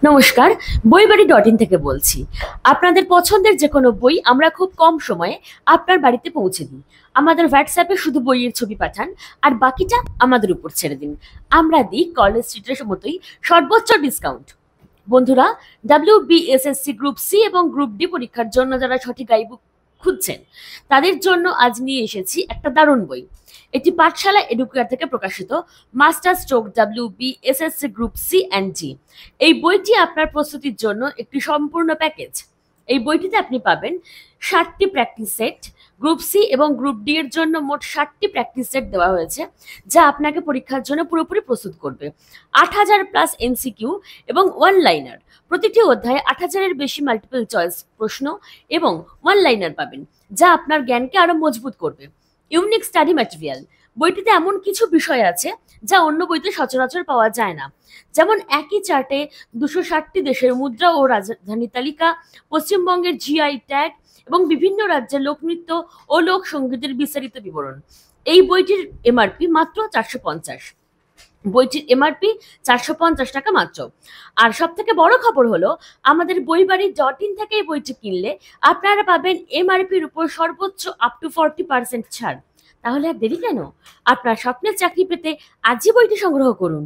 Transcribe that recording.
নমস্কার, বইবাড়ি.in থেকে বলছি। আপনাদের পছন্দের যে কোনো বই আমরা খুব কম সময়ে আপনার বাড়িতে পৌঁছে দিই। আমাদের হোয়াটসঅ্যাপে শুধু বইয়ের ছবি পাঠান, আর বাকিটা আমাদের উপর ছেড়ে দিন। আমরা দিই কলেজ স্ট্রিটের মতোই সর্বোচ্চ ডিসকাউন্ট। বন্ধুরা, WBSSC গ্রুপ সি এবং গ্রুপ ডি পরীক্ষার জন্য যারা সঠিক গাইডবুক খুঁজছেন, তাদের জন্য আজ নিয়ে এসেছি একটা দারুণ বই। এটি পাঠশালা এডুকেয়ার থেকে প্রকাশিত master stroke WBSSC group C and G. এই বইটি আপনার প্রস্তুতির জন্য একটি সম্পূর্ণ প্যাকেজ। এই বইটিতে আপনি পাবেন 60টি প্র্যাকটিস সেট। গ্রুপ সি এবং গ্রুপ ডি এর জন্য মোট 60টি প্র্যাকটিস সেট দেওয়া হয়েছে, যা আপনাকে পরীক্ষার জন্য পুরোপুরি প্রস্তুত করবে। 8000 প্লাস এমসিকিউ এবং ওয়ান লাইনার। প্রতিটি অধ্যায়ে 8000-এর বেশি মাল্টিপল চয়েস প্রশ্ন এবং ওয়ান লাইনার পাবেন, যা আপনার জ্ঞানকে আরো মজবুত করবে। Unique study material. বইটিতে এমন কিছু বিষয় আছে যা অন্য বইতে সচরাচর পাওয়া যায় না, যেমন একই চার্টে 260টি দেশের মুদ্রা ও রাজধানী তালিকা, পশ্চিমবঙ্গের জিআই ট্যাগ এবং বিভিন্ন রাজ্যের লোকনৃত্য ও লোকসঙ্গীতের বিস্তারিত বিবরণ। এই বইটির এমআরপি মাত্র 450। বইটির এমআরপি 450 টাকা মাত্র। আর সব থেকে বড় খবর হলো, আমাদের বইবাড়ি.in থেকে এই বইটি কিনলে আপনারা পাবেন এমআরপির উপর সর্বোচ্চ আপ টু 40% ছাড়। তাহলে আর দেরি কেন? আপনার স্বপ্নের চাকরি পেতে আজই বইটি সংগ্রহ করুন।